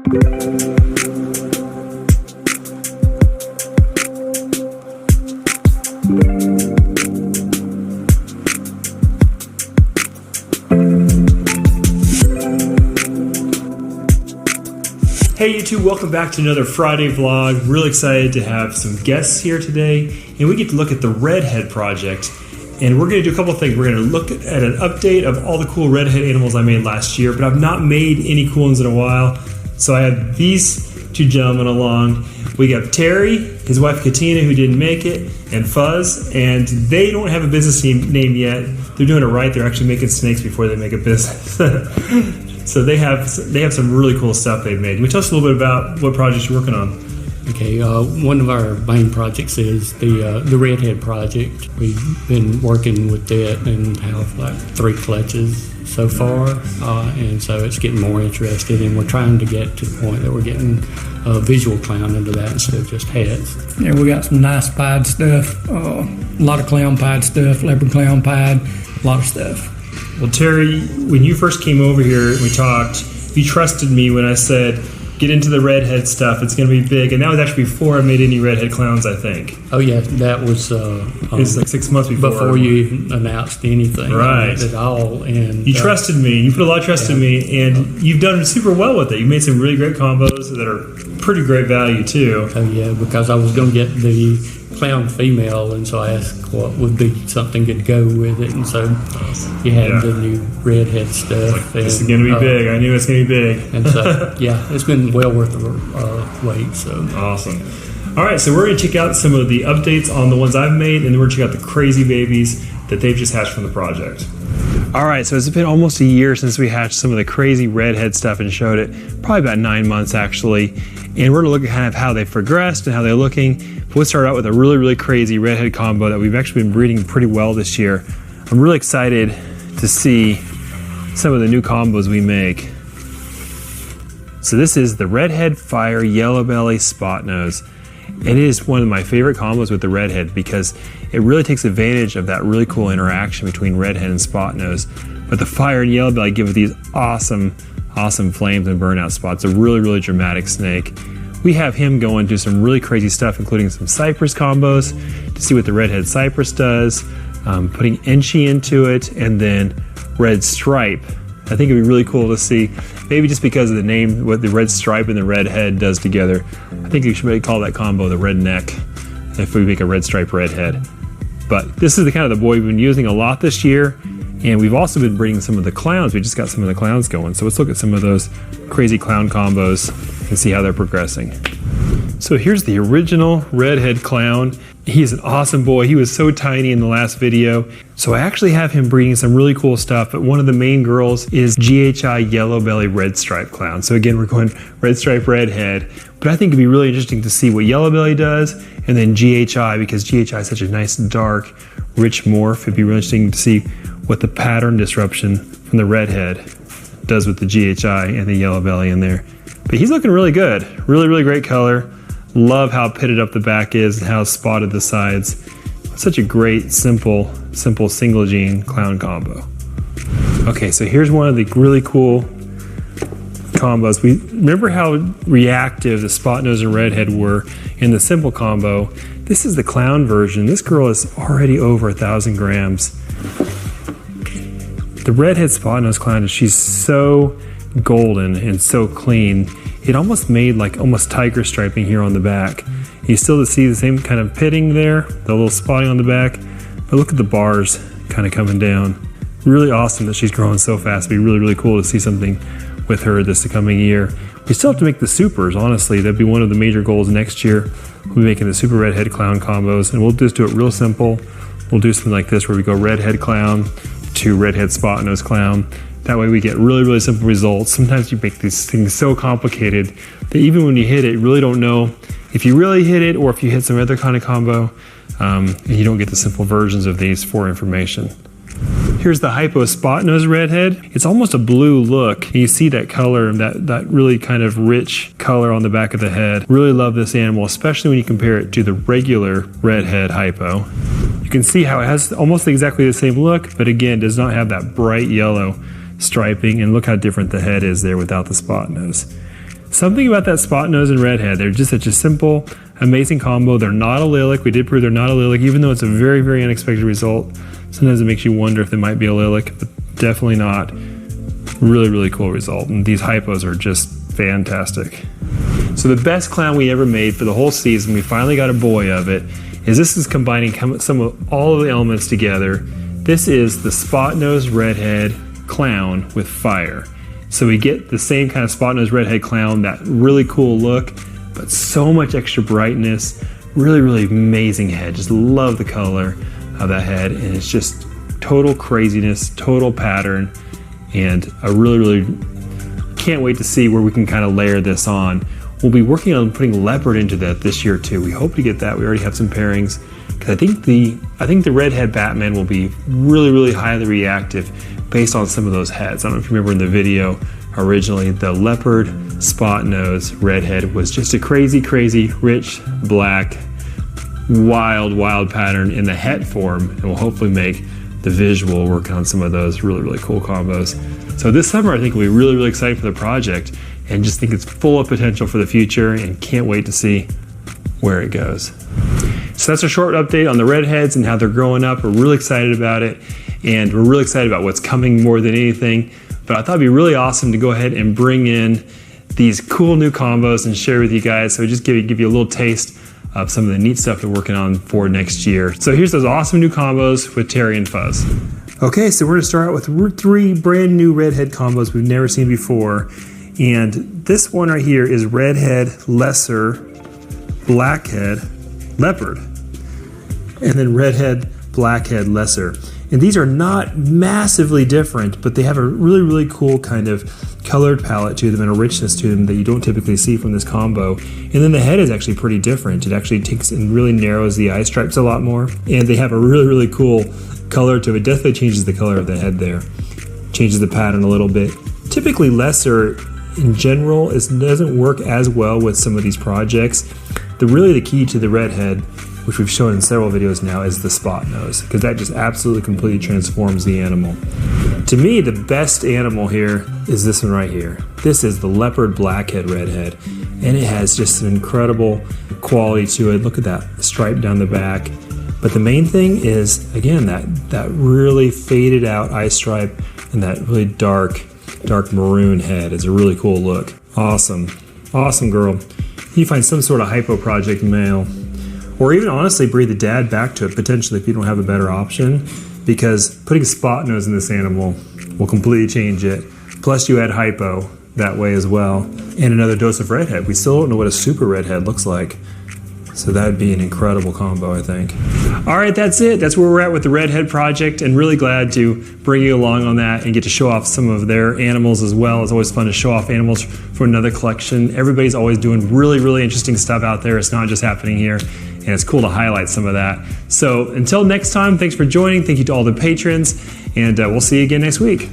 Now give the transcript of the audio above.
Hey YouTube, welcome back to another Friday vlog. Really excited to have some guests here today, and we get to look at the Redhead project. And we're going to do a couple of things. We're going to look at an update of all the cool redhead animals I made last year, but I've not made any cool ones in a while. So I have these two gentlemen along. We got Terry, his wife Katina, who didn't make it, and Fuzz, and they don't have a business name yet. They're doing it right. They're actually making snakes before they make a business. So they have some really cool stuff they've made. Can you tell us a little bit about what projects you're working on? Okay, one of our main projects is the Redhead project. We've been working with that and have like 3 clutches so far, and so it's getting more interested, and we're trying to get to the point that we're getting a visual clown into that instead of just heads. Yeah, we got some nice pied stuff, a lot of clown pied stuff, leopard clown pied, a lot of stuff. Well, Terry, when you first came over here and we talked, you trusted me when I said, get into the redhead stuff, it's going to be big. And that was actually before I made any redhead clowns, I think. Oh, yeah, that was... it was like 6 months before. Before you even announced anything. Right. At all. And you trusted me. You put a lot of trust in me, and you've done super well with it. You made some really great combos that are pretty great value, too. Oh, yeah, because I was going to get the clown female, and so I asked what would be something to go with it, and so you had the new redhead stuff. This is going to be big. I knew it's going to be big. And so, yeah, it's been well worth the wait. So awesome. All right, so we're going to check out some of the updates on the ones I've made, and then we're going to check out the crazy babies that they've just hatched from the project. All right, so it's been almost a year since we hatched some of the crazy redhead stuff and showed it, probably about 9 months actually. And we're going to look at kind of how they've progressed and how they're looking. We'll start out with a really, really crazy redhead combo that we've actually been breeding pretty well this year. I'm really excited to see some of the new combos we make. So this is the Redhead Fire Yellow Belly Spot Nose. It is one of my favorite combos with the redhead because it really takes advantage of that really cool interaction between redhead and spot nose. But the fire and yellow belly give it these awesome flames and burnout spots. A really, really dramatic snake. We have him going through some really crazy stuff, including some cypress combos to see what the redhead cypress does, putting Enchi into it, and then red stripe. I think it'd be really cool to see, maybe just because of the name, what the red stripe and the red head does together. I think you should maybe call that combo the red neck if we make a red stripe redhead. But this is the kind of the boy we've been using a lot this year, and we've also been breeding some of the clowns. We just got some of the clowns going. So let's look at some of those crazy clown combos and see how they're progressing. So here's the original redhead clown. He's an awesome boy. He was so tiny in the last video. So I actually have him breeding some really cool stuff, but one of the main girls is GHI Yellow Belly Red Stripe Clown. So again, we're going red stripe redhead, but I think it'd be really interesting to see what Yellow Belly does, and then GHI, because GHI is such a nice, dark, rich morph. It'd be really interesting to see what the pattern disruption from the redhead does with the GHI and the Yellow Belly in there. But he's looking really good. Really, really great color. Love how pitted up the back is and how spotted the sides. Such a great, simple single gene clown combo. Okay, so here's one of the really cool combos. We remember how reactive the spot nose and redhead were in the simple combo. This is the clown version. This girl is already over 1,000 grams. The redhead spot nose clown, she's so golden and so clean. It almost made like almost tiger striping here on the back. You still see the same kind of pitting there, the little spotting on the back, but look at the bars kind of coming down. Really awesome that she's growing so fast. It'd be really, really cool to see something with her this coming year. We still have to make the supers, honestly. That'd be one of the major goals next year. We'll be making the super redhead clown combos, and we'll just do it real simple. We'll do something like this where we go redhead clown to redhead spot nose clown. That way we get really, really simple results. Sometimes you make these things so complicated that even when you hit it, you really don't know if you really hit it or if you hit some other kind of combo, and you don't get the simple versions of these for information. Here's the hypo spot nose redhead. It's almost a blue look. And you see that color, that really kind of rich color on the back of the head. Really love this animal, especially when you compare it to the regular redhead hypo. You can see how it has almost exactly the same look, but again, does not have that bright yellow striping, and look how different the head is there without the spot nose. Something about that spot nose and redhead, they're just such a simple, amazing combo. They're not allylic. We did prove they're not allylic, even though it's a very, very unexpected result. Sometimes it makes you wonder if they might be allylic, but definitely not. Really, really cool result. And these hypos are just fantastic. So the best clown we ever made for the whole season, we finally got a boy of it, is this is combining some of all of the elements together. This is the spot nose redhead clown with fire. So we get the same kind of spot nose redhead clown, that really cool look, but so much extra brightness. Really, really amazing head. Just love the color of that head, and it's just total craziness, total pattern, and I really, really can't wait to see where we can kind of layer this on. We'll be working on putting leopard into that this year too. We hope to get that. We already have some pairings, because I think the redhead Batman will be really, really highly reactive based on some of those heads. I don't know if you remember in the video originally, the leopard spot nose redhead was just a crazy, crazy, rich, black, wild pattern in the het form, and we'll hopefully make the visual work on some of those really, really cool combos. So this summer, I think we'll be really, really excited for the project, and just think it's full of potential for the future, and can't wait to see where it goes. So that's a short update on the redheads and how they're growing up. We're really excited about it, and we're really excited about what's coming more than anything. But I thought it'd be really awesome to go ahead and bring in these cool new combos and share with you guys. So just give you a little taste of some of the neat stuff we're working on for next year. So here's those awesome new combos with Terry and Fuzz. Okay, so we're gonna start out with 3 brand new redhead combos we've never seen before. And this one right here is redhead, lesser, blackhead, leopard. And then redhead, blackhead, lesser. And these are not massively different, but they have a really, really cool kind of colored palette to them and a richness to them that you don't typically see from this combo. And then the head is actually pretty different. It actually takes and really narrows the eye stripes a lot more. And they have a really, really cool color to it. It definitely changes the color of the head there. Changes the pattern a little bit. Typically lesser in general doesn't work as well with some of these projects. The key to the redhead, which we've shown in several videos now, is the spot nose, because that just absolutely completely transforms the animal. To me, the best animal here is this one right here. This is the leopard blackhead redhead, and it has just an incredible quality to it. Look at that stripe down the back. But the main thing is, again, that really faded out eye stripe and that really dark maroon head. It's a really cool look. Awesome girl. You find some sort of hypo project male, or even honestly breed the dad back to it potentially if you don't have a better option, because putting spot nose in this animal will completely change it. Plus you add hypo that way as well, and another dose of redhead. We still don't know what a super redhead looks like, so that'd be an incredible combo, I think. All right, that's it. That's where we're at with the redhead project, and really glad to bring you along on that and get to show off some of their animals as well. It's always fun to show off animals for another collection. Everybody's always doing really, really interesting stuff out there. It's not just happening here, and it's cool to highlight some of that. So until next time, thanks for joining. Thank you to all the patrons, and we'll see you again next week.